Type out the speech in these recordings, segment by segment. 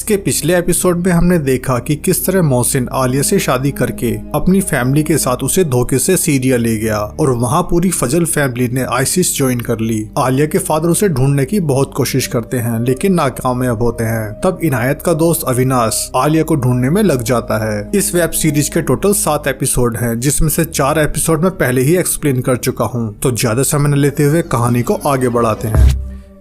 इसके पिछले एपिसोड में हमने देखा कि किस तरह मोहसिन आलिया से शादी करके अपनी फैमिली के साथ उसे धोखे से सीरिया ले गया और वहाँ पूरी फजल फैमिली ने आईसिस ज्वाइन कर ली। आलिया के फादर उसे ढूंढने की बहुत कोशिश करते हैं लेकिन नाकामयाब होते हैं। तब इनायत का दोस्त अविनाश आलिया को ढूंढने में लग जाता है। इस वेब सीरीज के टोटल 7 एपिसोड हैं, जिसमें से 4 एपिसोड में पहले ही एक्सप्लेन कर चुका हूँ, तो ज्यादा समय न लेते हुए कहानी को आगे बढ़ाते हैं।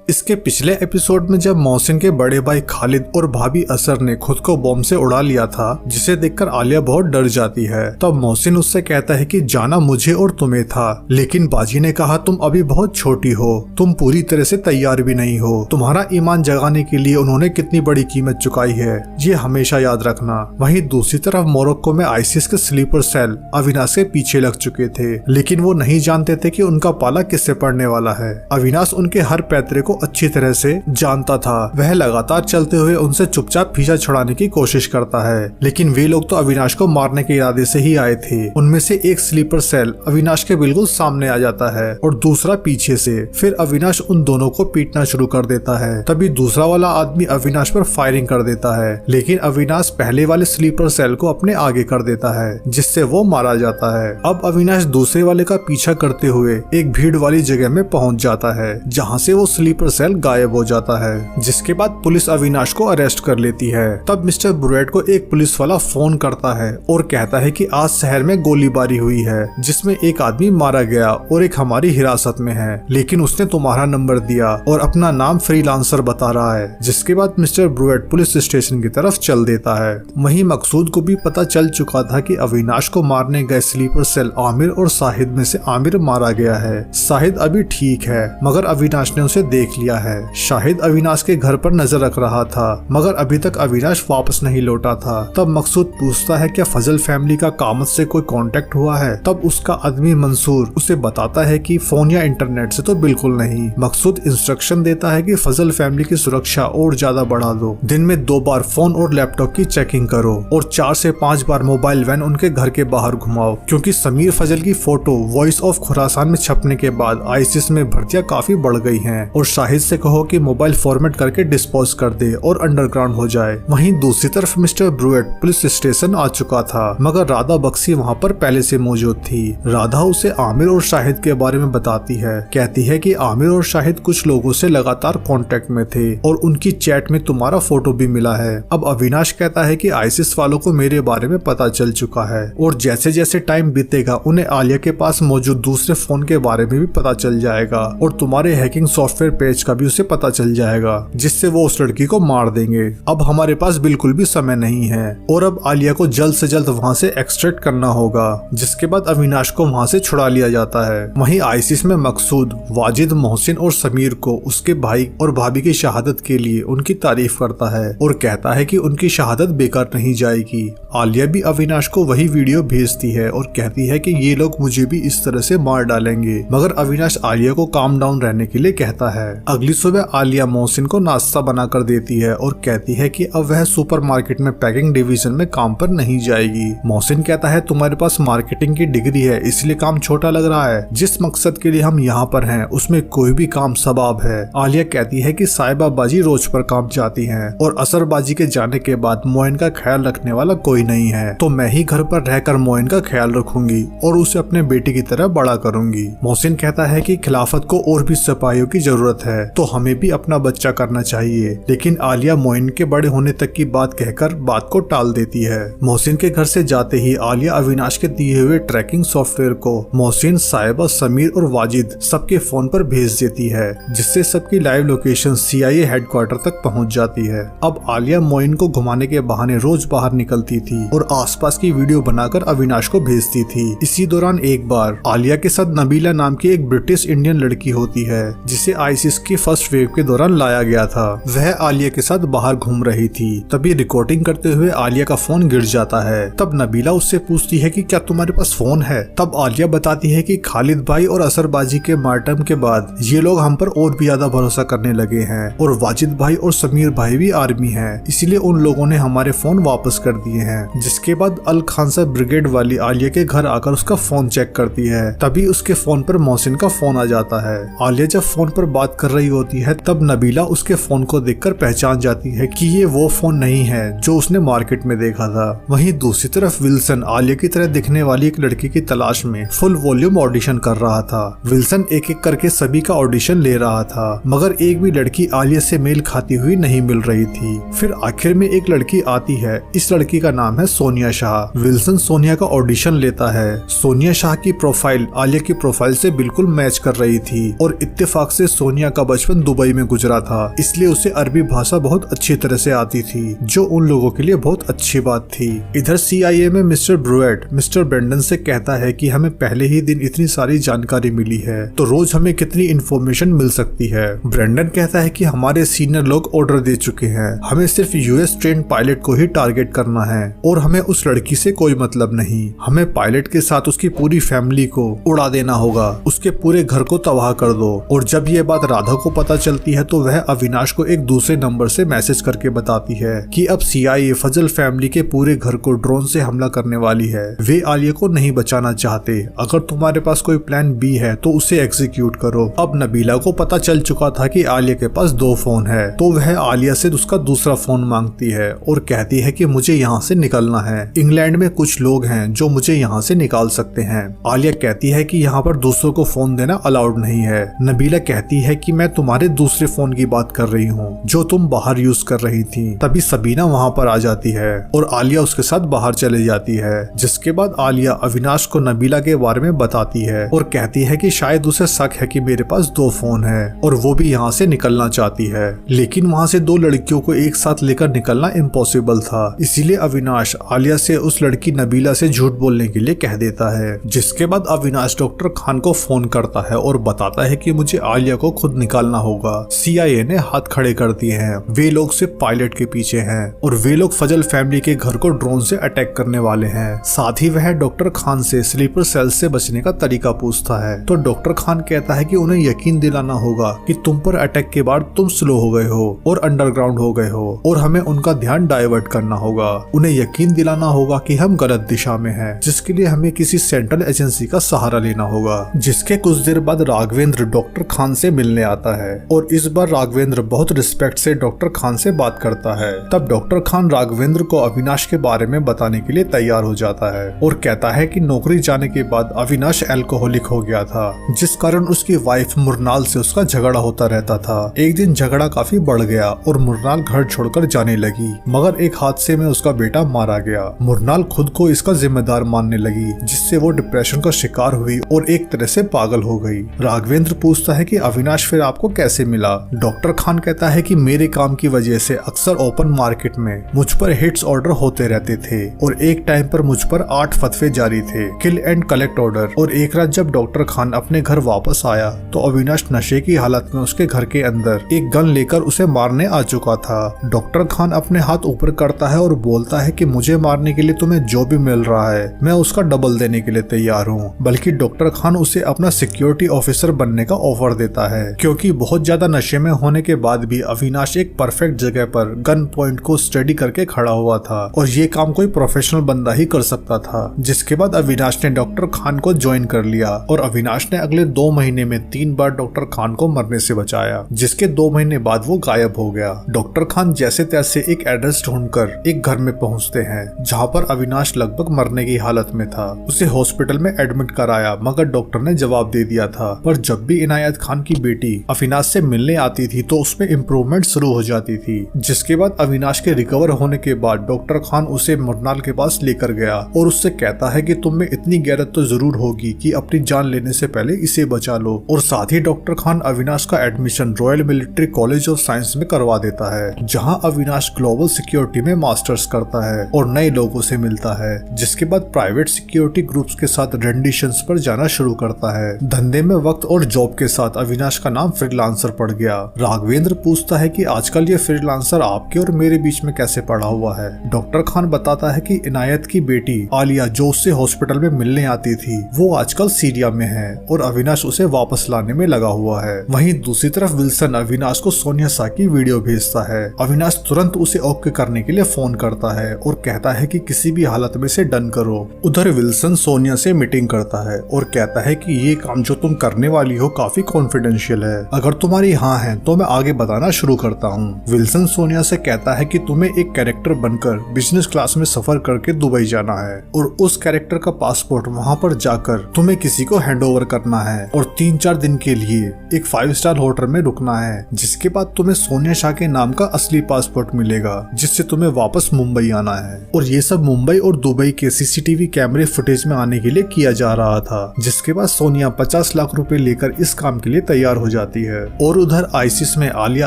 इसके पिछले एपिसोड में जब मोहसिन के बड़े भाई खालिद और भाभी असर ने खुद को बॉम्ब से उड़ा लिया था, जिसे देखकर आलिया बहुत डर जाती है। तब मोहसिन उससे कहता है कि जाना मुझे और तुम्हें था, लेकिन बाजी ने कहा तुम अभी बहुत छोटी हो, तुम पूरी तरह से तैयार भी नहीं हो। तुम्हारा ईमान जगाने के लिए उन्होंने कितनी बड़ी कीमत चुकाई है, ये हमेशा याद रखना। वहीं दूसरी तरफ मोरक्को में आईसिस के स्लीपर सेल अविनाश के पीछे लग चुके थे, लेकिन वो नहीं जानते थे कि उनका पाला किससे पड़ने वाला है। अविनाश उनके हर पैतरे को अच्छी तरह से जानता था। वह लगातार चलते हुए उनसे चुपचाप पीछा छुड़ाने की कोशिश करता है, लेकिन वे लोग तो अविनाश को मारने के इरादे से ही आए थे। उनमें से एक स्लीपर सेल अविनाश के बिल्कुल सामने आ जाता है और दूसरा पीछे से। फिर अविनाश उन दोनों को पीटना शुरू कर देता है। तभी दूसरा वाला आदमी अविनाश पर फायरिंग कर देता है, लेकिन अविनाश पहले वाले स्लीपर सेल को अपने आगे कर देता है, जिससे वो मारा जाता है। अब अविनाश दूसरे वाले का पीछा करते हुए एक भीड़ वाली जगह में पहुंच जाता है, जहां से वो स्लीपर सेल गायब हो जाता है, जिसके बाद पुलिस अविनाश को अरेस्ट कर लेती है। तब मिस्टर ब्रुएट को एक पुलिस वाला फोन करता है और कहता है कि आज शहर में गोलीबारी हुई है, जिसमें एक आदमी मारा गया और एक हमारी हिरासत में है, लेकिन उसने तुम्हारा नंबर दिया और अपना नाम फ्रीलांसर बता रहा है। जिसके बाद मिस्टर ब्रुएट पुलिस स्टेशन की तरफ चल देता है। वहीं मकसूद को भी पता चल चुका था कि अविनाश को मारने गए स्लीपर सेल आमिर और शाहिद में से आमिर मारा गया है। शाहिद अभी ठीक है, मगर अविनाश ने उसे देख लिया है। शाहिद अविनाश के घर पर नजर रख रहा था, मगर अभी तक अविनाश वापस नहीं लौटा था। तब मकसूद पूछता है क्या फजल फैमिली का कामत से कोई कांटेक्ट हुआ है। तब उसका आदमी मंसूर उसे बताता है कि फोन या इंटरनेट से तो बिल्कुल नहीं। मकसूद इंस्ट्रक्शन देता है कि फजल फैमिली की सुरक्षा और ज्यादा बढ़ा दो। दिन में 2 बार फोन और लैपटॉप की चेकिंग करो और 4 से 5 बार मोबाइल वैन उनके घर के बाहर घुमाओ, क्योंकि समीर फजल की फोटो वॉइस ऑफ खुरासान में छपने के बाद आईसिस में भर्तियां काफी बढ़ गई हैं। और शाहिद से कहो कि मोबाइल फॉर्मेट करके डिस्पोज कर दे और अंडरग्राउंड हो जाए। वहीं दूसरी तरफ मिस्टर ब्रुएट पुलिस स्टेशन आ चुका था, मगर राधा बक्सी वहां पर पहले से मौजूद थी। राधा उसे आमिर और शाहिद के बारे में बताती है, कहती है कि आमिर और शाहिद कुछ लोगों से लगातार कांटेक्ट में थे और उनकी चैट में तुम्हारा फोटो भी मिला है। अब अविनाश कहता है कि आईसिस वालों को मेरे बारे में पता चल चुका है और जैसे जैसे टाइम बीतेगा उन्हें आलिया के पास मौजूद दूसरे फोन के बारे में भी पता चल जाएगा और तुम्हारे हैकिंग सॉफ्टवेयर पेज का भी उसे पता चल जाएगा, जिससे वो उस लड़की को मार देंगे। अब हमारे पास बिल्कुल भी समय नहीं है और अब आलिया को जल्द से जल्द वहाँ से एक्सट्रैक्ट करना होगा, जिसके बाद अविनाश को वहाँ से छुड़ा लिया जाता है। वहीं आईसिस में मकसूद वाजिद, मोहसिन और समीर को उसके भाई और भाभी की शहादत के लिए उनकी तारीफ करता है और कहता है कि उनकी शहादत बेकार नहीं जाएगी। आलिया भी अविनाश को वही वीडियो भेजती है और कहती है कि ये लोग मुझे भी इस तरह से मार डालेंगे, मगर अविनाश आलिया को काम डाउन रहने के लिए कहता है। अगली सुबह आलिया मोहसिन को नाश्ता बना कर देती है और कहती है कि अब वह सुपरमार्केट में पैकिंग डिवीजन में काम पर नहीं जाएगी। मोहसिन कहता है तुम्हारे पास मार्केटिंग की डिग्री है, इसलिए काम छोटा लग रहा है। जिस मकसद के लिए हम यहाँ पर हैं उसमें कोई भी काम सवाब है। आलिया कहती है कि साहिबा बाजी रोज पर काम जाती हैं और असर बाजी के जाने के बाद मोइन का ख्याल रखने वाला कोई नहीं है, तो मैं ही घर पर रहकर मोइन का ख्याल रखूंगी और उसे अपने बेटे की तरह बड़ा करूंगी। मोहसिन कहता है कि खिलाफत को और भी सिपाहियों की जरूरत है, तो हमें भी अपना बच्चा करना चाहिए, लेकिन आलिया मोइन के बड़े होने तक की बात कहकर बात को टाल देती है। मोहसिन के घर से जाते ही आलिया अविनाश के दिए हुए ट्रैकिंग सॉफ्टवेयर को मोहसिन, साहिबा, समीर और वाजिद सबके फोन पर भेज देती है, जिससे सबकी लाइव लोकेशन CIA हेडक्वार्टर तक पहुंच जाती है। अब आलिया मोइन को घुमाने के बहाने रोज बाहर निकलती थी और आसपास की वीडियो बनाकर अविनाश को भेजती थी। इसी दौरान एक बार आलिया के साथ नबीला नाम की एक ब्रिटिश इंडियन लड़की होती है, जिसे आईसिस की फर्स्ट वेव के दौरान लाया गया था। वह आलिया के साथ बाहर घूम रही थी, तभी रिकॉर्डिंग करते हुए आलिया का फोन गिर जाता है। तब नबीला उससे पूछती है कि क्या तुम्हारे पास फोन है। तब आलिया बताती है कि खालिद भाई और असरबाजी के मार्टम के बाद ये लोग हम पर और भी ज्यादा भरोसा करने लगे हैं और वाजिद भाई और समीर भाई भी आर्मी हैं, इसलिए उन लोगों ने हमारे फोन वापस कर दिए हैं। जिसके बाद अल खानसा ब्रिगेड वाली आलिया के घर आकर उसका फोन चेक करती है। तभी उसके फोन पर मोहसिन का फोन आ जाता है। आलिया जब फोन पर बात कर कर रही होती है तब नबीला उसके फोन को देखकर पहचान जाती है कि ये वो फोन नहीं है जो उसने मार्केट में देखा था। वहीं दूसरी तरफ विल्सन आलिया की तरह दिखने वाली एक लड़की की तलाश में फुल वॉल्यूम ऑडिशन कर रहा था। विल्सन एक एक करके सभी का ऑडिशन ले रहा था मगर एक भी लड़की आलिया से मेल खाती हुई नहीं मिल रही थी। फिर आखिर में एक लड़की आती है। इस लड़की का नाम है सोनिया शाह। विल्सन सोनिया का ऑडिशन लेता है। सोनिया शाह की प्रोफाइल आलिया की प्रोफाइल से बिल्कुल मैच कर रही थी और इत्तेफाक से सोनिया का बचपन दुबई में गुजरा था, इसलिए उसे अरबी भाषा बहुत अच्छी तरह से आती थी, जो उन लोगों के लिए बहुत अच्छी बात थी। इधर CIA में मिस्टर ब्रुएट मिस्टर ब्रेंडन से कहता है कि हमें पहले ही दिन इतनी सारी जानकारी मिली है तो रोज हमें कितनी इन्फॉर्मेशन मिल सकती है। ब्रेंडन कहता है कि हमारे सीनियर लोग ऑर्डर दे चुके हैं, हमें सिर्फ US ट्रेन पायलट को ही टारगेट करना है और हमें उस लड़की से कोई मतलब नहीं। हमें पायलट के साथ उसकी पूरी फैमिली को उड़ा देना होगा, उसके पूरे घर को तबाह कर दो। और जब ये बात राधा को पता चलती है तो वह अविनाश को एक दूसरे नंबर से मैसेज करके बताती है कि अब CIA फजल फैमिली के पूरे घर को ड्रोन से हमला करने वाली है। वे आलिया को नहीं बचाना चाहते। अगर तुम्हारे पास कोई प्लान B है तो उसे एग्जीक्यूट करो। अब नबीला को पता चल चुका था कि आलिया के पास 2 फोन है तो वह आलिया से उसका दूसरा फोन मांगती है और कहती है कि मुझे यहाँ से निकलना है। इंग्लैंड में कुछ लोग हैं जो मुझे यहाँ से निकाल सकते हैं। आलिया कहती है कि यहाँ पर दूसरों को फोन देना अलाउड नहीं है। नबीला कहती है कि मैं तुम्हारे दूसरे फोन की बात कर रही हूँ जो तुम बाहर यूज कर रही थी। तभी सबीना वहाँ पर आ जाती है और आलिया उसके साथ बाहर चले जाती है, जिसके बाद आलिया अविनाश को नबीला के बारे में बताती है और कहती है कि शायद उसे शक है कि मेरे पास 2 फोन है और वो भी यहाँ से निकलना चाहती है। लेकिन वहाँ से 2 लड़कियों को एक साथ लेकर निकलना इम्पॉसिबल था, इसीलिए अविनाश आलिया से उस लड़की नबीला से झूठ बोलने के लिए कह देता है। जिसके बाद अविनाश डॉक्टर खान को फोन करता है और बताता है कि मुझे आलिया को खुद निकालना होगा। CIA ने हाथ खड़े कर दिए हैं, वे लोग सिर्फ पायलट के पीछे हैं और वे लोग फजल फैमिली के घर को ड्रोन से अटैक करने वाले हैं। साथ ही वह डॉक्टर खान से स्लीपर सेल से बचने का तरीका पूछता है तो डॉक्टर खान कहता है कि उन्हें यकीन दिलाना होगा कि तुम पर अटैक के बाद तुम स्लो हो गए हो और अंडरग्राउंड हो गए हो और हमें उनका ध्यान डाइवर्ट करना होगा। उन्हें यकीन दिलाना होगा कि हम गलत दिशा में हैं, जिसके लिए हमें किसी सेंट्रल एजेंसी का सहारा लेना होगा। जिसके कुछ देर बाद राघवेंद्र डॉक्टर खान से मिलने आता है और इस बार राघवेंद्र बहुत रिस्पेक्ट से डॉक्टर खान से बात करता है। तब डॉक्टर खान राघवेंद्र को अविनाश के बारे में बताने के लिए तैयार हो जाता है और कहता है कि नौकरी जाने के बाद अविनाश अल्कोहलिक हो गया था, जिस कारण उसकी वाइफ मुरनाल से उसका झगड़ा होता रहता था। एक दिन झगड़ा काफी बढ़ गया और मुरनाल घर छोड़कर जाने लगी, मगर एक हादसे में उसका बेटा मारा गया। मुरनाल खुद को इसका जिम्मेदार मानने लगी, जिससे वो डिप्रेशन का शिकार हुई और एक तरह से पागल हो गई। राघवेंद्र पूछता है कि अविनाश फिर आपको कैसे मिला। डॉक्टर खान कहता है कि मेरे काम की वजह से अक्सर ओपन मार्केट में मुझ पर हिट्स ऑर्डर होते रहते थे और एक टाइम पर मुझ पर 8 फतवे जारी थे, किल एंड कलेक्ट ऑर्डर। और एक रात जब डॉक्टर खान अपने घर वापस आया तो अविनाश नशे की हालत में उसके घर के अंदर एक गन लेकर उसे मारने आ चुका था। डॉक्टर खान अपने हाथ ऊपर करता है और बोलता है कि मुझे मारने के लिए तुम्हें जो भी मिल रहा है मैं उसका डबल देने के लिए तैयार हूँ। बल्कि डॉक्टर खान उसे अपना सिक्योरिटी ऑफिसर बनने का ऑफर देता है, क्योंकि बहुत ज्यादा नशे में होने के बाद भी अविनाश एक परफेक्ट जगह पर गन पॉइंट को स्टडी करके खड़ा हुआ था और ये काम कोई प्रोफेशनल बंदा ही कर सकता था। जिसके बाद अविनाश ने डॉक्टर खान को ज्वाइन कर लिया और अविनाश ने अगले 2 महीने में 3 बार डॉक्टर खान को मरने से बचाया, जिसके 2 महीने बाद वो गायब हो गया। डॉक्टर खान जैसे तैसे एक एड्रेस ढूंढकर एक घर में पहुंचते हैं जहां पर अविनाश लगभग मरने की हालत में था। उसे हॉस्पिटल में एडमिट कराया मगर डॉक्टर ने जवाब दे दिया था, पर जब भी इनायत खान की बेटी अविनाश से मिलने आती थी तो उसमें इम्प्रूवमेंट शुरू हो जाती थी। जिसके बाद अविनाश के रिकवर होने के बाद डॉक्टर खान उसे मुरनाल के पास लेकर गया और उससे कहता है कि तुम में इतनी गैरत तो जरूर होगी कि अपनी जान लेने से पहले इसे बचा लो। और साथ ही डॉक्टर खान अविनाश का admission royal military college of science में करवा देता है, जहां अविनाश ग्लोबल सिक्योरिटी में मास्टर्स करता है और नए लोगों से मिलता है। जिसके बाद प्राइवेट सिक्योरिटी ग्रुप्स के साथ रेंडिशंस पर जाना शुरू करता है। धंधे में वक्त और जॉब के साथ अविनाश का नाम फ्रीलांसर पड़ गया। राघवेंद्र पूछता है कि आजकल ये फ्रीलांसर आपके और मेरे बीच में कैसे पड़ा हुआ है। डॉक्टर खान बताता है कि इनायत की बेटी आलिया जो उससे हॉस्पिटल में मिलने आती थी वो आजकल सीरिया में है और अविनाश उसे वापस लाने में लगा हुआ है। वहीं दूसरी तरफ विल्सन अविनाश को सोनिया शाह की वीडियो भेजता है। अविनाश तुरंत उसे ओके करने के लिए फोन करता है और कहता है कि किसी भी हालत में से डन करो। उधर विल्सन सोनिया से मीटिंग करता है और कहता है कि ये काम जो तुम करने वाली हो काफी कॉन्फिडेंशियल है अगर तुम्हारी हाँ है तो मैं आगे बताना शुरू करता हूँ। विल्सन सोनिया से कहता है कि तुम्हें एक कैरेक्टर बनकर बिजनेस क्लास में सफर करके दुबई जाना है और उस कैरेक्टर का पासपोर्ट वहाँ पर जाकर तुम्हें किसी को हैंड ओवर करना है और 3-4 दिन के लिए एक 5 स्टार होटल में रुकना है, जिसके बाद तुम्हें सोनिया शाह के नाम का असली पासपोर्ट मिलेगा जिससे तुम्हें वापस मुंबई आना है। और ये सब मुंबई और दुबई के सीसीटीवी कैमरे फुटेज में आने के लिए किया जा रहा था, जिसके बाद सोनिया 50 लाख रुपए लेकर इस काम के लिए तैयार हो जाती है। और उधर आईसिस में आलिया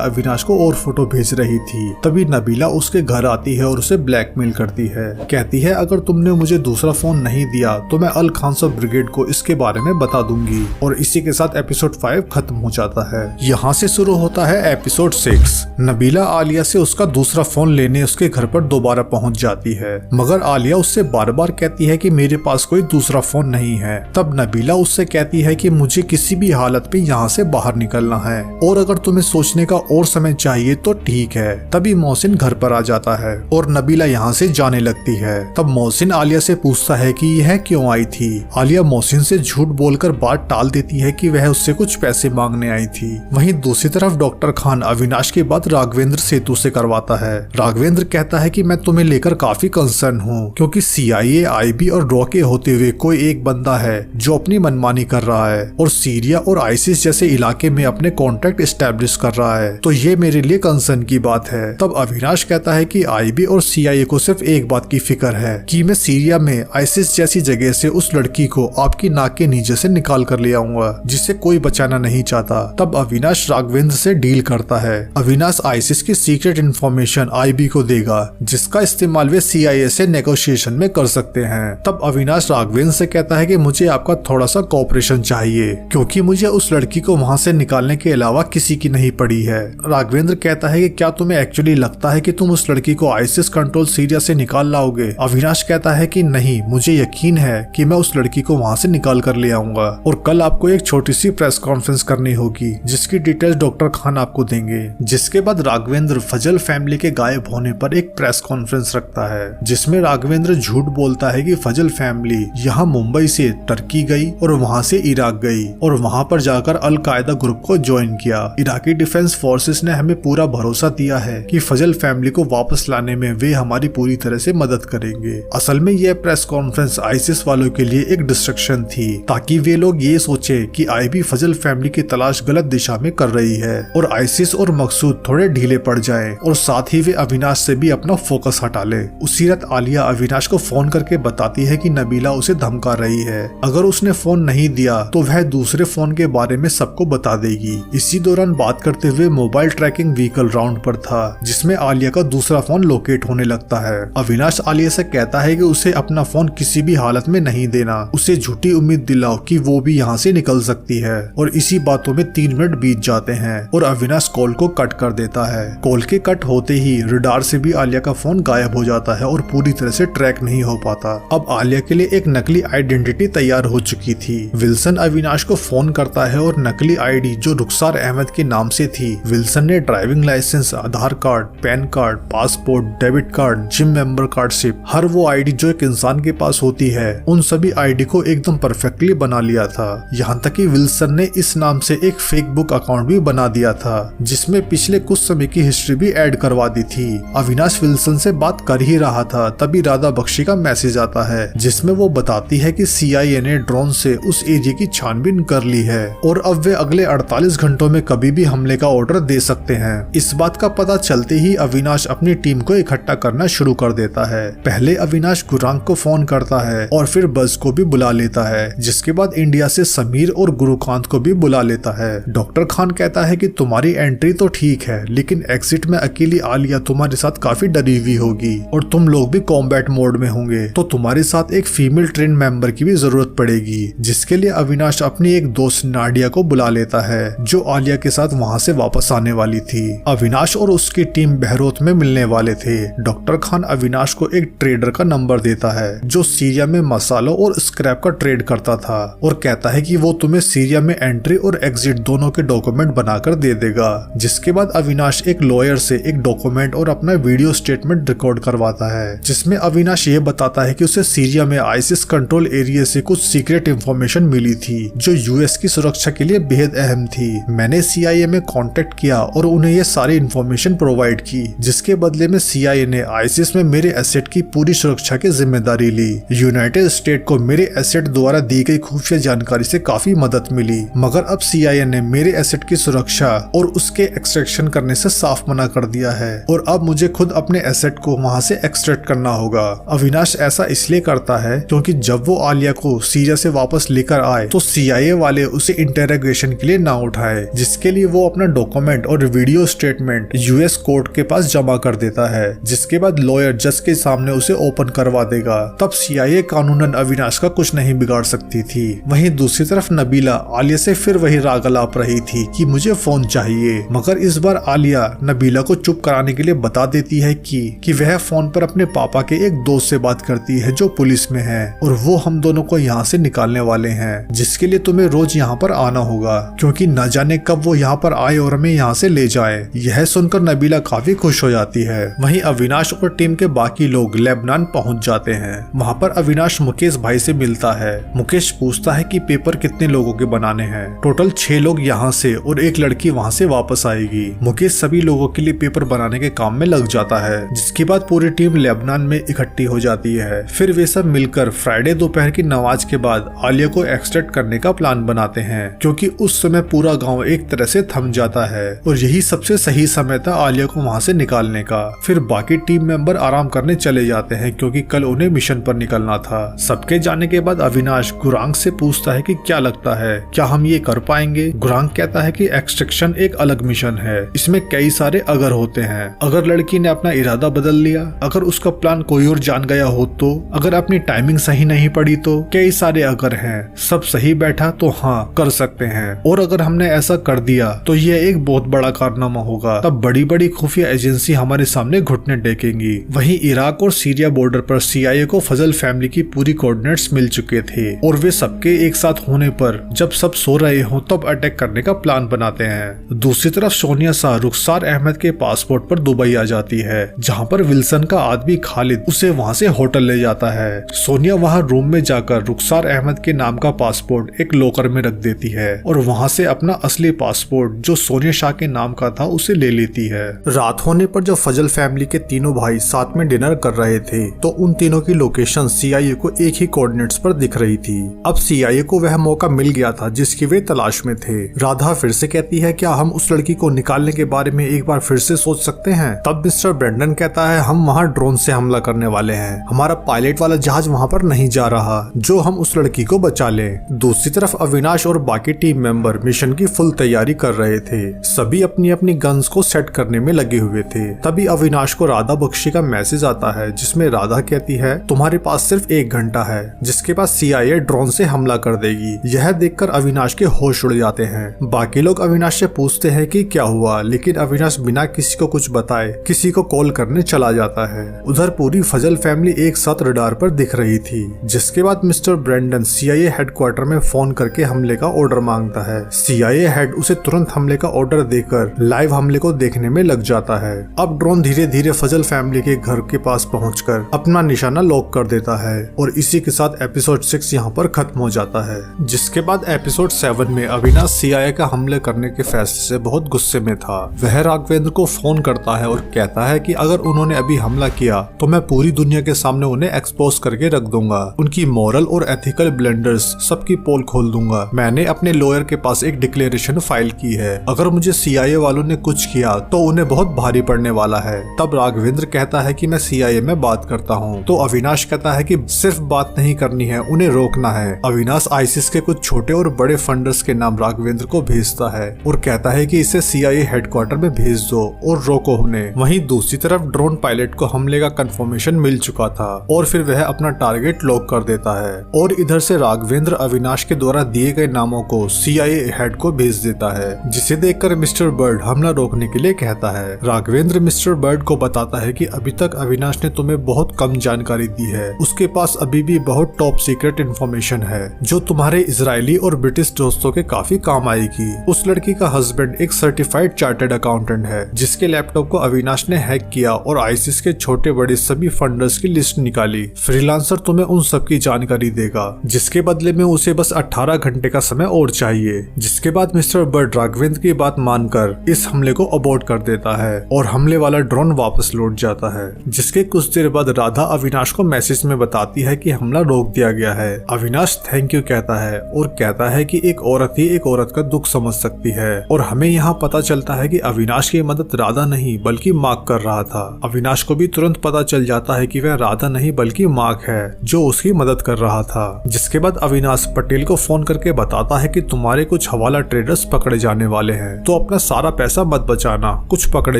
अविनाश को और फोटो भेज रही थी, तभी नबीला उसके घर आती है और उसे ब्लैकमेल करती है। कहती है अगर तुमने मुझे दूसरा फोन नहीं दिया तो मैं अल खानसा ब्रिगेड को इसके बारे में बता दूंगी। और इसी के साथ एपिसोड 5 खत्म हो जाता है। यहाँ से शुरू होता है एपिसोड 6। नबीला आलिया से उसका दूसरा फोन लेने उसके घर पर दोबारा पहुँच जाती है, मगर आलिया उससे बार बार कहती है कि मेरे पास कोई दूसरा फोन नहीं है। तब नबीला उससे कहती है कि मुझे किसी भी हालत में यहाँ से बाहर निकलना है और अगर तुम्हें सोचने का और समय चाहिए तो ठीक है। तभी मोहसिन घर पर आ जाता है और नबीला यहाँ से जाने लगती है। तब मोहसिन आलिया से पूछता है कि यह क्यों आई थी। आलिया मोहसिन से झूठ बोलकर बात टाल देती है कि वह उससे कुछ पैसे मांगने आई थी। वहीं दूसरी तरफ डॉक्टर खान अविनाश की बात राघवेंद्र सेतु से करवाता है। राघवेंद्र कहता है कि मैं तुम्हें लेकर काफी कंसर्न हूँ, क्योंकि CIA, IB और रॉ के होते हुए कोई एक बंदा है जो अपनी मनमानी कर रहा है और सीरिया और आईसिस जैसे इलाके में अपने कॉन्टेक्ट एस्टेब्लिश कर रहा है, तो ये मेरे लिए कंसर्न की बात है। तब अविनाश कहता है कि IB और CIA को सिर्फ एक बात की फिक्र है कि मैं सीरिया में आईसिस जैसी जगह से उस लड़की को आपकी नाक के नीचे से निकाल कर ले आऊंगा जिसे कोई बचाना नहीं चाहता। तब अविनाश राघवेंद्र से डील करता है। अविनाश आईसिस की सीक्रेट इन्फॉर्मेशन IB को देगा जिसका इस्तेमाल वे CIA से नेगोशिएशन में कर सकते हैं। तब अविनाश राघवेंद्र से कहता है कि मुझे आपका थोड़ा सा कोऑपरेशन चाहिए, क्योंकि मुझे उस लड़की को वहां से निकालने के अलावा किसी की नहीं पड़ी है। राघवेंद्र कहता है कि क्या तुम्हें एक्चुअली लगता है कि तुम उस लड़की को आईसिस कंट्रोल सीरिया से निकाल लाओगे। अविनाश कहता है कि नहीं, मुझे यकीन है कि मैं उस लड़की को वहां से निकाल कर ले आऊंगा और कल आपको एक छोटी सी प्रेस कॉन्फ्रेंस करनी होगी जिसकी डिटेल्स डॉक्टर खान आपको देंगे। जिसके बाद राघवेंद्र फजल फैमिली के गायब होने पर एक प्रेस कॉन्फ्रेंस रखता है जिसमें राघवेंद्र झूठ बोलता है कि फजल फैमिली यहाँ मुंबई से टर्की गई और वहाँ से इराक गई और वहाँ पर जाकर अल कायदा ग्रुप को ज्वाइन किया। इराकी डिफेंस फोर्सेस ने हमें पूरा भरोसा दिया है कि फजल फैमिली को वापस लाने में वे हमारी पूरी तरह से मदद करेंगे। असल में यह प्रेस कॉन्फ्रेंस आईसिस वालों के लिए एक डिस्ट्रक्शन थी, ताकि वे लोग ये सोचे कि IB फजल फैमिली की तलाश गलत दिशा में कर रही है और आईसिस और मकसूद थोड़े ढीले पड़ जाएं और साथ ही वे अविनाश से भी अपना फोकस हटा ले। उसी रात आलिया अविनाश को फोन करके बताती है कि नबीला उसे धमका रही है, अगर उसने फोन नहीं दिया तो वह दूसरे फोन के बारे में सबको बता देगी। इसी दौरान बात करते हुए मोबाइल ट्रैकिंग व्हीकल राउंड पर था जिसमें आलिया का दूसरा फोन लोकेट होने लगता है। अविनाश आलिया से कहता है कि उसे अपना फोन किसी भी हालत में नहीं देना, उसे झूठी उम्मीद दिलाओ कि वो भी यहाँ से निकल सकती है। और इसी बातों में 3 मिनट बीत जाते हैं और अविनाश कॉल को कट कर देता है। कॉल के कट होते ही रडार से भी आलिया का फोन गायब हो जाता है और पूरी तरह से ट्रैक नहीं हो पाता। अब आलिया के लिए एक नकली आइडेंटिटी तैयार हो चुकी थी। विल्सन अविनाश को फोन करता है और नकली ID जो रुखसार अहमद के नाम से थी, विल्सन ने driving licence, Aadhaar card, PAN card, passport, debit card, gym member cardship, हर वो ID जो एक इंसान के पास होती है, उन सभी ID को एकदम परफेक्टली बना लिया था। यहाँ तक कि विल्सन ने इस नाम से एक फेक बुक अकाउंट भी बना दिया था जिसमें पिछले कुछ समय की हिस्ट्री भी ऐड करवा दी थी। अविनाश विल्सन से बात कर ही रहा था तभी राधा बख्शी का मैसेज आता है जिसमें वो बताती है कि CIA ने ड्रोन से उस एरिया की छानबीन कर ली है और अब वे अगले 48 घंटों में कभी भी हमले का ऑर्डर दे सकते हैं। इस बात का पता चलते ही अविनाश अपनी टीम को इकट्ठा करना शुरू कर देता है। पहले अविनाश गुरांग को फोन करता है और फिर बज को भी बुला लेता है, जिसके बाद इंडिया से समीर और गुरुकांत को भी बुला लेता है। डॉक्टर खान कहता है कि तुम्हारी एंट्री तो ठीक है, लेकिन एग्जिट में अकेली आलिया तुम्हारे साथ काफी डरी हुई होगी और तुम लोग भी कॉम्बैट मोड में होंगे, तो तुम्हारे साथ एक फीमेल ट्रेन मेंबर की भी जरूरत पड़ेगी। जिसके लिए अविनाश अपनी एक दोस्त नाडिया को बुला लेता है जो आलिया के साथ वहां से वापस आने वाली थी। अविनाश और उसकी टीम बहरोत में मिलने वाले थे। डॉक्टर खान अविनाश को एक ट्रेडर का नंबर देता है जो सीरिया में मसालों और स्क्रैप का ट्रेड करता था और कहता है कि वो तुम्हें सीरिया में एंट्री और एग्जिट दोनों के डॉक्यूमेंट बनाकर दे देगा। जिसके बाद अविनाश एक लॉयर से एक डॉक्यूमेंट और अपना वीडियो स्टेटमेंट रिकॉर्ड करवाता है जिसमें अविनाश ये बताता है कि उसे सीरिया में आईसिस कंट्रोल एरिया से कुछ सीक्रेट इंफॉर्मेशन मिली थी जो US की सुरक्षा के लिए बेहद अहम अहम थी। मैंने CIA में कांटेक्ट किया और उन्हें ये सारी इन्फॉर्मेशन प्रोवाइड की, जिसके बदले में CIA ने आईसिस में मेरे एसेट की पूरी सुरक्षा की जिम्मेदारी ली। यूनाइटेड स्टेट को मेरे एसेट द्वारा दी गई खुफिया जानकारी से काफी मदद मिली, मगर अब CIA ने मेरे एसेट की सुरक्षा और उसके एक्सट्रैक्शन करने से साफ मना कर दिया है और अब मुझे खुद अपने एसेट को वहां से एक्सट्रैक्ट करना होगा। अविनाश ऐसा इसलिए करता है क्योंकि जब वो आलिया को सीरिया से वापस लेकर आए तो CIA वाले उसे इंटेरोगेशन के लिए ना उठाए, जिसके लिए वो अपना डॉक्यूमेंट और वीडियो स्टेटमेंट US कोर्ट के पास जमा कर देता है, जिसके बाद लॉयर जज के सामने उसे ओपन करवा देगा। तब CIA कानूनन अविनाश का कुछ नहीं बिगाड़ सकती थी। वहीं दूसरी तरफ नबीला आलिया से फिर वही राग अलाप रही थी कि मुझे फोन चाहिए, मगर इस बार आलिया नबीला को चुप कराने के लिए बता देती है कि वह फोन पर अपने पापा के एक दोस्त से बात करती है जो पुलिस में है और वो हम दोनों को यहाँ से निकालने वाले हैं, जिसके लिए तुम्हें रोज यहाँ पर आना होगा क्योंकि न जाने कब वो यहाँ पर आए और हमें यहाँ से ले जाए। यह सुनकर नबीला काफी खुश हो जाती है। वहीं अविनाश और टीम के बाकी लोग लेबनान पहुँच जाते हैं। वहाँ पर अविनाश मुकेश भाई से मिलता है। मुकेश पूछता है कि पेपर कितने लोगों के बनाने हैं। टोटल 6 लोग यहाँ से और एक लड़की वहाँ से वापस आएगी। मुकेश सभी लोगों के लिए पेपर बनाने के काम में लग जाता है, जिसके बाद पूरी टीम लेबनान में इकट्ठी हो जाती है। फिर वे सब मिलकर फ्राइडे दोपहर की नमाज के बाद आलिया को एक्सट्रैक्ट करने का प्लान बनाते हैं, क्योंकि उस समय पूरा गाँव एक तरह से थम जाता है और यही सबसे सही समय था आलिया को वहाँ से निकालने का। फिर बाकी टीम मेंबर आराम करने चले जाते हैं क्योंकि कल उन्हें मिशन पर निकलना था। सबके जाने के बाद अविनाश गुरांग से पूछता है कि क्या लगता है, क्या हम ये कर पाएंगे? गुरांग कहता है कि एक्सट्रैक्शन एक अलग मिशन है, इसमें कई सारे अगर होते हैं। अगर लड़की ने अपना इरादा बदल लिया, अगर उसका प्लान कोई और जान गया हो तो, अगर अपनी टाइमिंग सही नहीं पड़ी तो, कई सारे अगर हैं। सब सही बैठा तो हाँ कर सकते हैं, और अगर हमने ऐसा कर दिया तो यह एक बहुत बड़ा कारनामा होगा। तब बड़ी बड़ी खुफिया एजेंसी हमारे सामने घुटने टेकेंगी। वहीं इराक और सीरिया बॉर्डर पर CIA को फजल फैमिली की पूरी कोऑर्डिनेट्स मिल चुके थे और वे सबके एक साथ होने पर जब सब सो रहे हो तब अटैक करने का प्लान बनाते हैं। दूसरी तरफ सोनिया शाह रुखसार अहमद के पासपोर्ट पर दुबई आ जाती है, जहां पर विल्सन का आदमी खालिद उसे वहां से होटल ले जाता है। सोनिया वहां रूम में जाकर रुखसार अहमद के नाम का पासपोर्ट एक लॉकर में रख देती है और वहां से अपना असली पासपोर्ट जो सोनिया शाह के नाम का था उसे ले लेती है। रात होने पर जब फजल फैमिली के तीनों भाई साथ में डिनर कर रहे थे तो उन तीनों की लोकेशन CIA को एक ही कोऑर्डिनेट्स पर दिख रही थी। अब CIA को वह मौका मिल गया था जिसकी वे तलाश में थे। राधा फिर से कहती है, क्या हम उस लड़की को निकालने के बारे में एक बार फिर से सोच सकते हैं? तब मिस्टर ब्रेंडन कहता है, हम वहाँ ड्रोन से हमला करने वाले हैं, हमारा पायलट वाला जहाज वहाँ पर नहीं जा रहा, जो हम उस लड़की को बचा लें। दूसरी तरफ अविनाश और बाकी टीम मेंबर मिशन की फुल तैयारी कर रहे थे। सभी अपनी अपनी गन्स को सेट करने में लगे हुए थे। तभी अविनाश को राधा बख्शी का मैसेज आता है जिसमें राधा कहती है, तुम्हारे पास सिर्फ 1 घंटा है जिसके बाद CIA ड्रोन से हमला कर देगी। यह देखकर अविनाश के होश उड़ जाते हैं। बाकी लोग अविनाश से पूछते हैं कि क्या हुआ, लेकिन अविनाश बिना किसी को कुछ बताए किसी को कॉल करने चला जाता है। उधर पूरी फजल फैमिली एक साथ रडार पर दिख रही थी, जिसके बाद मिस्टर ब्रेंडन CIA हेडक्वार्टर में फोन करके हमले का ऑर्डर मांगता है। CIA हेड उसे तुरंत हमले का ऑर्डर देकर लाइव हमले को देखने में लग जाता है। अब ड्रोन धीरे धीरे फजल फैमिली के घर के पास पहुंचकर अपना निशाना लॉक कर देता है और इसी के साथ एपिसोड 6 यहाँ पर खत्म हो जाता है। जिसके बाद एपिसोड 7 में अविनाश CIA का हमले करने के फैसले से बहुत गुस्से में था। वह राघवेंद्र को फोन करता है और कहता है कि अगर उन्होंने अभी हमला किया तो मैं पूरी दुनिया के सामने उन्हें एक्सपोज करके रख दूंगा, उनकी मॉरल और एथिकल ब्लेंडर्स सबकी पोल खोल दूंगा। मैंने अपने लॉयर के पास एक डिक्लेरेशन फाइल की है, अगर मुझे CIA वालों ने कुछ किया तो उन्हें बहुत भारी पड़ने वाला है। तब राघवेंद्र कहता है कि मैं CIA में बात करता हूँ, तो अविनाश कहता है कि सिर्फ बात नहीं करनी है, उन्हें रोकना है। अविनाश आईसिस के कुछ छोटे और बड़े फंडर्स के नाम राघवेंद्र को भेजता है और कहता है कि इसे CIA हेडक्वार्टर में भेज दो और रोको उन्हें। वहीं दूसरी तरफ ड्रोन पायलट को हमले का कंफर्मेशन मिल चुका था और फिर वह अपना टारगेट लॉक कर देता है और इधर से राघवेंद्र अविनाश के द्वारा दिए गए नामों को CIA हेड को भेज देता है, जिसे देखकर मिस्टर बर्ड हमला रोकने के लिए कहता है। राघवेंद्र मिस्टर बर्ड को बताता है कि अभी तक अविनाश ने तुम्हें बहुत कम जानकारी दी है, उसके पास अभी भी बहुत टॉप सीक्रेट इन्फॉर्मेशन है जो तुम्हारे इजरायली और ब्रिटिश दोस्तों के काफी काम आएगी। उस लड़की का हस्बैंड एक सर्टिफाइड चार्टर्ड अकाउंटेंट है जिसके लैपटॉप को अविनाश ने हैक किया और आईसिस के छोटे बड़े सभी फंडर्स की लिस्ट निकाली। फ्रीलांसर तुम्हें उन सब की जानकारी देगा, जिसके बदले में उसे बस 18 घंटे का समय और चाहिए, जिसके बाद मिस्टर बर्ड राघवेंद्र की बात मानकर इस हमले को अबॉर्ट कर देता है और हमले वाला ड्रोन वापस लौट जाता है। जिसके कुछ देर बाद राधा अविनाश को मैसेज में बताती है कि हमला रोक दिया गया है। अविनाश थैंक यू कहता है और कहता है कि एक औरत ही एक औरत का दुख समझ सकती है। और हमें यहाँ पता चलता है कि अविनाश की मदद राधा नहीं बल्कि मार्क कर रहा था। अविनाश को भी तुरंत पता चल जाता है कि वह राधा नहीं बल्कि मार्क है जो उसकी मदद कर रहा था। जिसके बाद अविनाश पटेल को फोन करके बताता है कि तुम्हारे कुछ हवाला ट्रेडर्स पकड़े जाने वाले हैं, तो अपना सारा पैसा मत बचाना, कुछ पकड़े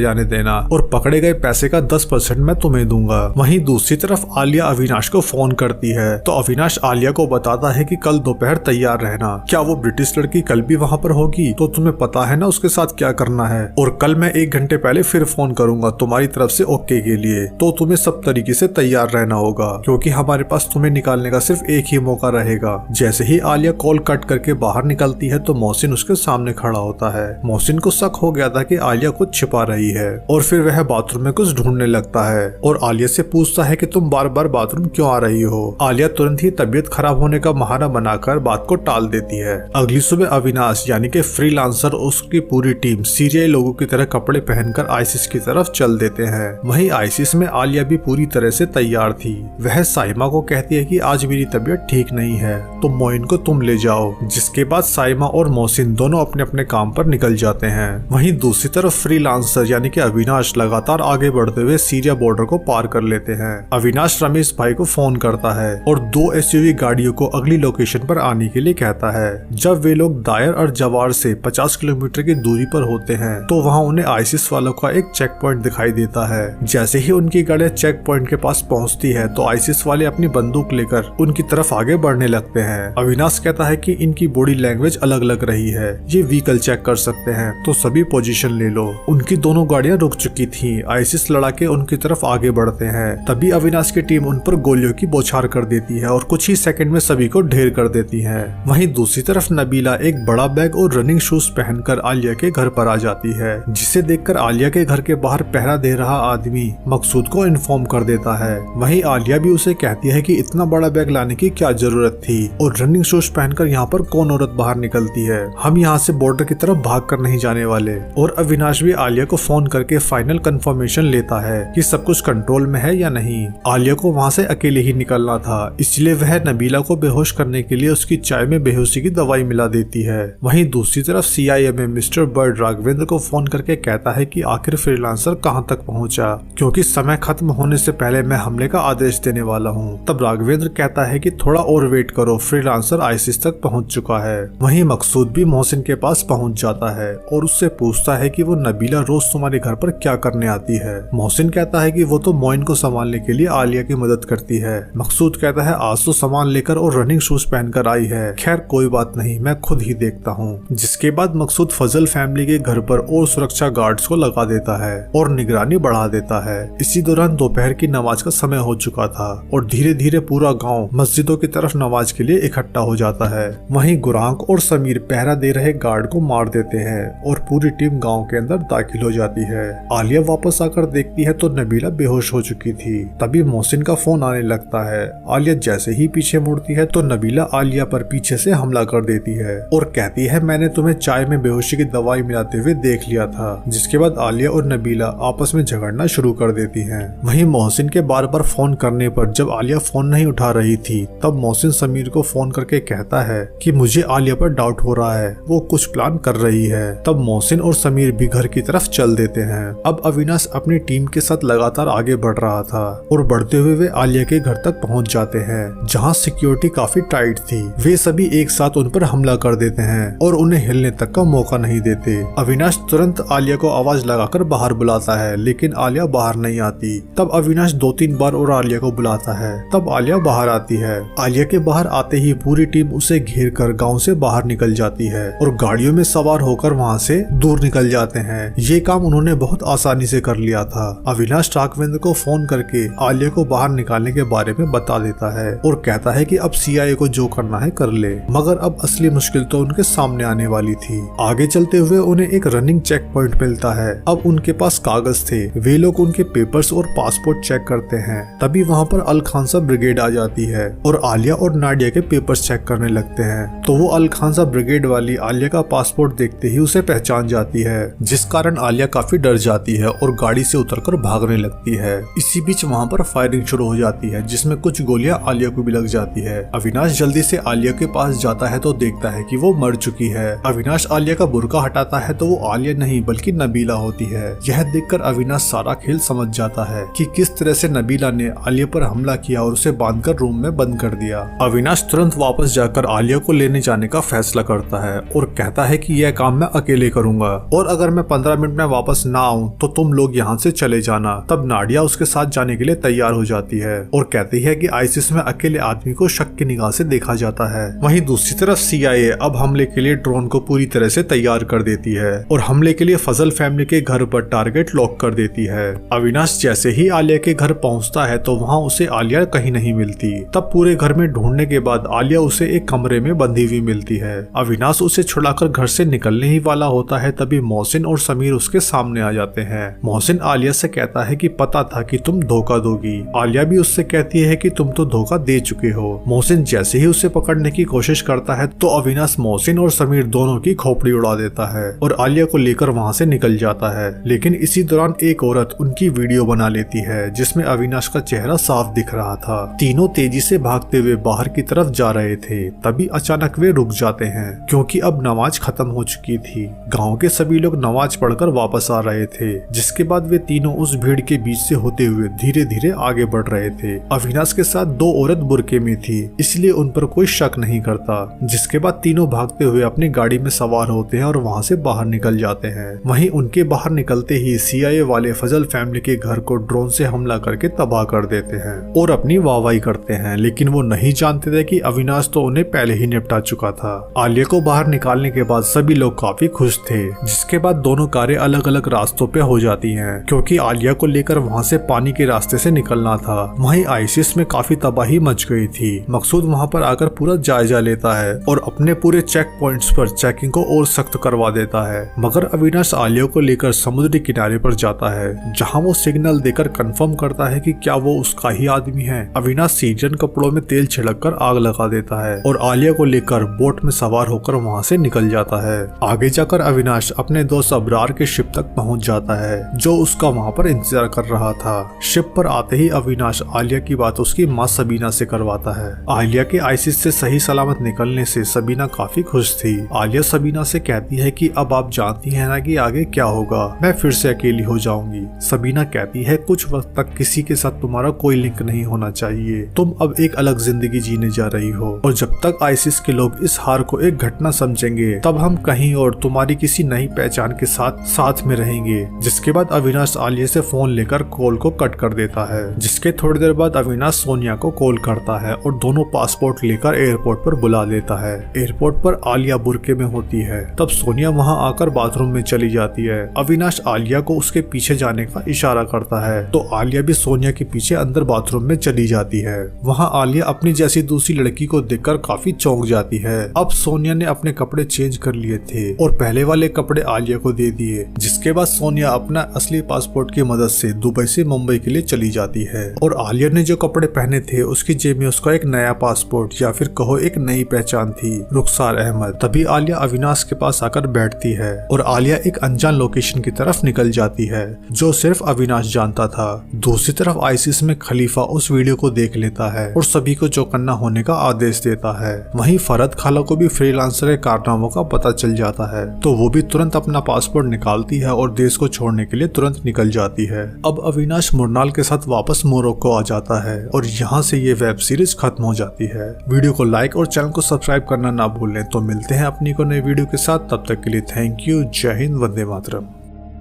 जाने देना और पकड़े गए पैसे का 10% मैं तुम्हें दूंगा। वहीं दूसरी तरफ आलिया अविनाश को फोन करती है तो अविनाश आलिया को बताता है कि कल दोपहर तैयार रहना। क्या वो ब्रिटिश लड़की कल भी वहाँ पर होगी? तो तुम्हें पता है ना उसके साथ क्या करना है। और कल मैं 1 घंटे पहले फिर फोन करूंगा तुम्हारी तरफ से ओके के लिए, तो तुम्हें सब तरीके से तैयार रहना होगा क्योंकि हमारे पास तुम्हें निकालने का सिर्फ एक ही मौका रहेगा। जैसे ही आलिया कॉल कट करके बाहर निकलती है तो मोहसिन उसके सामने खड़ा होता है। मोहसिन को शक हो गया था कि आलिया कुछ छिपा रही है और फिर वह बाथरूम में कुछ ढूंढने लगता है और आलिया से पूछता है कि तुम बार बार बाथरूम क्यों आ रही हो। आलिया तुरंत ही तबीयत खराब होने का बहाना बनाकर बात को टाल देती है। अगली सुबह अविनाश यानी कि फ्रीलांसर और उसकी पूरी टीम सीरियाई लोगों की तरह कपड़े पहनकर आइसिस की तरफ चल देते हैं। वहीं आइसिस में आलिया भी पूरी तरह से तैयार थी। वह साइमा को कहती है कि आज मेरी तबीयत ठीक नहीं है तो मोइन को तुम ले जाओ। जिसके बाद साइमा और मोहसिन दोनों अपने अपने काम पर निकल जाते हैं। वहीं दूसरी तरफ फ्रीलांसर यानी कि अविनाश लगातार आगे बढ़ते हुए सीरिया बॉर्डर को पार कर लेते हैं। अविनाश रमेश भाई को फोन करता है और 2 SUV गाड़ियों को अगली लोकेशन पर आने के लिए कहता है। जब वे लोग दायर और जवार से 50 किलोमीटर की दूरी पर होते हैं तो वहाँ उन्हें आइसिस वालों का एक चेक पॉइंट दिखाई देता है। जैसे ही उनकी गाड़ियां चेक पॉइंट के पास पहुँचती है तो आइसिस वाले अपनी बंदूक लेकर उनकी तरफ आगे बढ़ने लगते हैं। अविनाश कहता है कि इनकी बॉडी लैंग्वेज अलग लग रही है, ये व्हीकल चेक कर सकते हैं तो सभी पोजीशन ले लो। उनकी दोनों गाड़ियां रुक चुकी थी। आइसिस लड़ाके उनकी तरफ आगे बढ़ते हैं। तभी अविनाश की टीम उन पर गोलियों की बौछार कर देती है और कुछ ही सेकंड में सभी को ढेर कर देती है। वहीं दूसरी तरफ नबीला एक बड़ा बैग और रनिंग शूज पहनकर आलिया के घर पर आ जाती है, जिसे देखकर आलिया के घर के बाहर पहरा दे रहा आदमी मकसूद को इन्फॉर्म कर देता है। वहीं आलिया भी उसे कहती है कि इतना बड़ा बैग लाने की क्या जरूरत थी और रनिंग शूज पहनकर यहाँ पर कौन औरत बाहर निकलती है, हम यहाँ से बॉर्डर की तरफ भाग कर नहीं जाने वाले। और अविनाश भी आलिया को फोन करके फाइनल कंफर्मेशन लेता है कि सब कुछ कंट्रोल में है या नहीं। आलिया को वहाँ से अकेले ही निकलना था, इसलिए वह नबीला को बेहोश करने के लिए उसकी चाय में बेहोशी की दवाई मिला देती है। वहीं दूसरी तरफ CIA में मिस्टर बर्ड राघवेंद्र को फोन करके कहता है कि आखिर फ्रीलांसर कहाँ तक पहुँचा, क्योंकि समय खत्म होने से पहले मैं हमले का आदेश देने वाला हूँ। तब राघवेंद्र कहता है कि थोड़ा और वेट करो, फ्रीलांसर आइसिस तक पहुँच चुका है। वहीं मकसूद भी मोहसिन के पास पहुँच जाता है और उससे पूछता है कि वो नबीला रोज तुम्हारे घर पर क्या करने आती है। मोहसिन कहता है कि वो तो मोइन को संभालने के लिए आलिया की मदद करती है। मकसूद कहता है आज तो सामान लेकर और रनिंग शूज पहनकर आई है, खैर कोई बात नहीं, मैं खुद ही देखता हूँ। जिसके बाद मकसूद फजल फैमिली के घर पर और सुरक्षा गार्ड्स को लगा देता है और निगरानी बढ़ा देता है। इसी दौरान दोपहर की नमाज का समय हो चुका था और धीरे धीरे पूरा गाँव मस्जिदों की तरफ नमाज के लिए इकट्ठा हो जाता है। वहीं गुरांक और समीर पहरा दे रहे गार्ड को मार देते हैं और पूरी टीम गांव के अंदर दाखिल हो जाती है। आलिया वापस आकर देखती है तो नबीला बेहोश हो चुकी थी। तभी मोहसिन का फोन आने लगता है। आलिया जैसे ही पीछे मुड़ती है तो नबीला आलिया पर पीछे से हमला कर देती है और कहती है मैंने तुम्हें चाय में बेहोशी की दवाई मिलाते हुए देख लिया था। जिसके बाद आलिया और नबीला आपस में झगड़ना शुरू कर देती हैं। वहीं मोहसिन के बार बार फोन करने पर जब आलिया फोन नहीं उठा रही थी तब मोहसिन समीर को फोन करके कहता है कि मुझे आलिया पर डाउट हो रहा है, वो कुछ प्लान कर रही है। तब मोहसिन और समीर भी घर की तरफ चल देते हैं। अब अविनाश अपनी टीम के साथ लगातार आगे बढ़ रहा था और बढ़ते हुए वे आलिया के घर तक पहुंच जाते हैं, जहां सिक्योरिटी काफी टाइट थी। वे सभी एक साथ उन पर हमला कर देते हैं और उन्हें हिलने तक का मौका नहीं देते। अविनाश तुरंत आलिया को आवाज लगाकर बाहर बुलाता है, लेकिन आलिया बाहर नहीं आती। तब अविनाश 2-3 बार और आलिया को बुलाता है, तब आलिया बाहर आती है। आलिया के बाहर आते ही पूरी टीम उसे घेर कर गाँव से बाहर निकल जाती है और गाड़ियों में सवार होकर वहाँ से दूर निकल जाते हैं। ये काम उन्होंने बहुत आसानी से कर लिया था। अविनाश राघवेंद्र को फोन करके आलिया को बाहर निकालने के बारे में बता देता है और कहता है कि अब CIA को जो करना है कर ले, मगर अब असली मुश्किल तो उनके सामने आने वाली थी। आगे चलते हुए उन्हें एक रनिंग चेक पॉइंट मिलता है। अब उनके पास कागज थे, वे लोग उनके पेपर्स और पासपोर्ट चेक करते हैं। तभी वहाँ पर अल खानसा ब्रिगेड आ जाती है और आलिया और नाडिया के पेपर्स चेक करने लगते हैं। तो वो अल खानसा ब्रिगेड ब्रिगेड वाली आलिया का पासपोर्ट देखते ही उसे पहचान जाती है, जिस कारण आलिया काफी डर जाती है और गाड़ी से उतरकर भागने लगती है। इसी बीच वहाँ पर फायरिंग शुरू हो जाती है, जिसमें कुछ गोलियां आलिया को भी लग जाती है। अविनाश जल्दी से आलिया के पास जाता है तो देखता है कि वो मर चुकी है। अविनाश आलिया का बुर्का हटाता है तो वो आलिया नहीं बल्कि नबीला होती है। यह देखकर अविनाश सारा खेल समझ जाता है कि किस तरह से नबीला ने आलिया पर हमला किया और उसे बांधकर रूम में बंद कर दिया। अविनाश तुरंत वापस जाकर आलिया को लेने जाने का फैसला करता है और कहता है कि यह काम मैं अकेले करूंगा और अगर मैं 15 मिनट में वापस ना आऊं तो तुम लोग यहाँ से चले जाना। तब नाडिया उसके साथ जाने के लिए तैयार हो जाती है और कहती है कि आईसिस में अकेले आदमी को शक की निगाह से देखा जाता है। वहीं दूसरी तरफ CIA अब हमले के लिए ड्रोन को पूरी तरह से तैयार कर देती है और हमले के लिए फजल फैमिली के घर पर टारगेट लॉक कर देती है। अविनाश जैसे ही आलिया के घर पहुंचता है तो वहां उसे आलिया कहीं नहीं मिलती। तब पूरे घर में ढूंढने के बाद आलिया उसे एक कमरे में बंधी हुई मिलती है। अविनाश उसे छुड़ाकर घर से निकलने ही वाला होता है, तभी मोहसिन और समीर उसके सामने आ जाते हैं। मोहसिन आलिया से कहता है कि पता था कि तुम धोखा दोगी। आलिया भी उससे कहती है कि तुम तो धोखा दे चुके हो। मोहसिन जैसे ही उसे पकड़ने की कोशिश करता है तो अविनाश मोहसिन और समीर दोनों की खोपड़ी उड़ा देता है और आलिया को लेकर वहाँ से निकल जाता है। लेकिन इसी दौरान एक औरत उनकी वीडियो बना लेती है जिसमें अविनाश का चेहरा साफ दिख रहा था। तीनों तेजी से भागते हुए बाहर की तरफ जा रहे थे, तभी अचानक वे रुक जाते हैं क्योंकि अब नमाज खत्म हो चुकी थी। गाँव के सभी लोग नमाज पढ़कर वापस आ रहे थे, जिसके बाद वे तीनों उस भीड़ के बीच से होते हुए धीरे धीरे आगे बढ़ रहे थे। अविनाश के साथ दो औरत बुरके में थी, इसलिए उन पर कोई शक नहीं करता। जिसके बाद तीनों भागते हुए अपनी गाड़ी में सवार होते हैं और वहाँ से बाहर निकल जाते हैं। वहीं उनके बाहर निकलते ही CIA वाले फजल फैमिली के घर को ड्रोन से हमला करके तबाह कर देते हैं और अपनी वाहवाही करते हैं, लेकिन वो नहीं जानते थे कि अविनाश तो उन्हें पहले ही निपटा चुका था। आलिया को बाहर निकालने के बाद सभी लोग काफी खुश थे, जिसके बाद दोनों कारें अलग अलग रास्तों पे हो जाती हैं क्योंकि आलिया को लेकर वहाँ से पानी के रास्ते से निकलना था। वहीं आईसिस में काफी तबाही मच गई थी। मकसूद वहाँ पर आकर पूरा जायजा लेता है और अपने पूरे चेक पॉइंट्स पर चेकिंग को और सख्त करवा देता है, मगर अविनाश आलिया को लेकर समुद्री किनारे पर जाता है जहाँ वो सिग्नल देकर कंफर्म करता है कि क्या वो उसका ही आदमी है। अविनाश सीजन कपड़ों में तेल छिड़ककर आग लगा देता है और आलिया को लेकर बोट में सवार होकर वहाँ से निकल जाता है। आगे जाकर अविनाश अपने दोस्त अबरार के शिप तक पहुँच जाता है जो उसका वहाँ पर इंतजार कर रहा था। शिप पर आते ही अविनाश आलिया की बात उसकी माँ सबीना से करवाता है। आलिया के आईसिस से सही सलामत निकलने से सबीना काफी खुश थी। आलिया सबीना से कहती है कि अब आप जानती हैं ना कि आगे क्या होगा, मैं फिर से अकेली हो जाऊंगी। सबीना कहती है कुछ वक्त तक किसी के साथ तुम्हारा कोई लिंक नहीं होना चाहिए, तुम अब एक अलग जिंदगी जीने जा रही हो और जब तक आईसिस के लोग इस हार को एक घटना समझेंगे तब हम कहीं और तुम्हारी किसी नई पहचान के साथ में रहेंगे। जिसके बाद अविनाश आलिया से फोन लेकर कॉल को कट कर देता है। जिसके थोड़ी देर बाद अविनाश सोनिया को कॉल करता है और दोनों पासपोर्ट लेकर एयरपोर्ट पर बुला लेता है। एयरपोर्ट पर आलिया बुरके में होती है, तब सोनिया वहां आकर बाथरूम में चली जाती है। अविनाश आलिया को उसके पीछे जाने का इशारा करता है तो आलिया भी सोनिया के पीछे अंदर बाथरूम में चली जाती है। वहां आलिया अपनी जैसी दूसरी लड़की को देखकर काफी चौंक जाती है। अब सोनिया ने अपने कपड़े चेंज कर लिए थे और पहले वाले कपड़े आलिया को दे दिए। जिसके बाद सोनिया अपना असली पासपोर्ट की मदद से दुबई से मुंबई के लिए चली जाती है और आलिया ने जो कपड़े पहने थे उसकी जेब में उसका एक नया पासपोर्ट या फिर कहो एक नई पहचान थी, रुखसार अहमद। तभी आलिया अविनाश के पास आकर बैठती है और आलिया एक अनजान लोकेशन की तरफ निकल जाती है जो सिर्फ अविनाश जानता था। दूसरी तरफ आईसिस में खलीफा उस वीडियो को देख लेता है और सभी को चौकन्ना होने का आदेश देता है। वहीं फरहद खाला को भी फ्रीलांसर के कारनामों का पता चल जाता है तो वो भी तुरंत अपना पासपोर्ट निकालती है और देश को छोड़ने के लिए तुरंत निकल जाती है। अब अविनाश मुरनाल के साथ वापस मोरक्को आ जाता है और यहाँ से ये वेब सीरीज खत्म हो जाती है। वीडियो को लाइक और चैनल को सब्सक्राइब करना ना भूलें। तो मिलते हैं अपनी को नई वीडियो के साथ, तब तक के लिए थैंक यू। जय हिंद, वंदे मातरम।